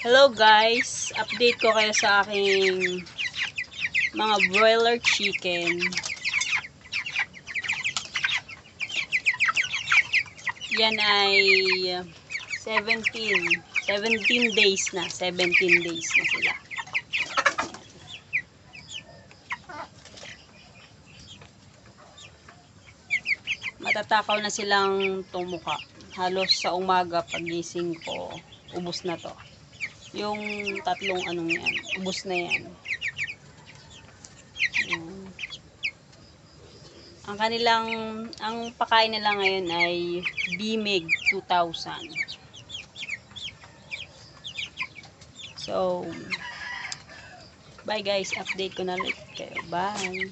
Hello guys, update ko kayo sa aking mga broiler chicken. Yan ay 17 days na. 17 days na sila. Matatakaw na silang tumuka. Halos sa umaga pagising ko, ubos na to. Yung tatlong anong yan, ubos na yan. Ang pakain nila ngayon ay BMIG 2000. So, bye guys, update ko na ulit kayo. Bye!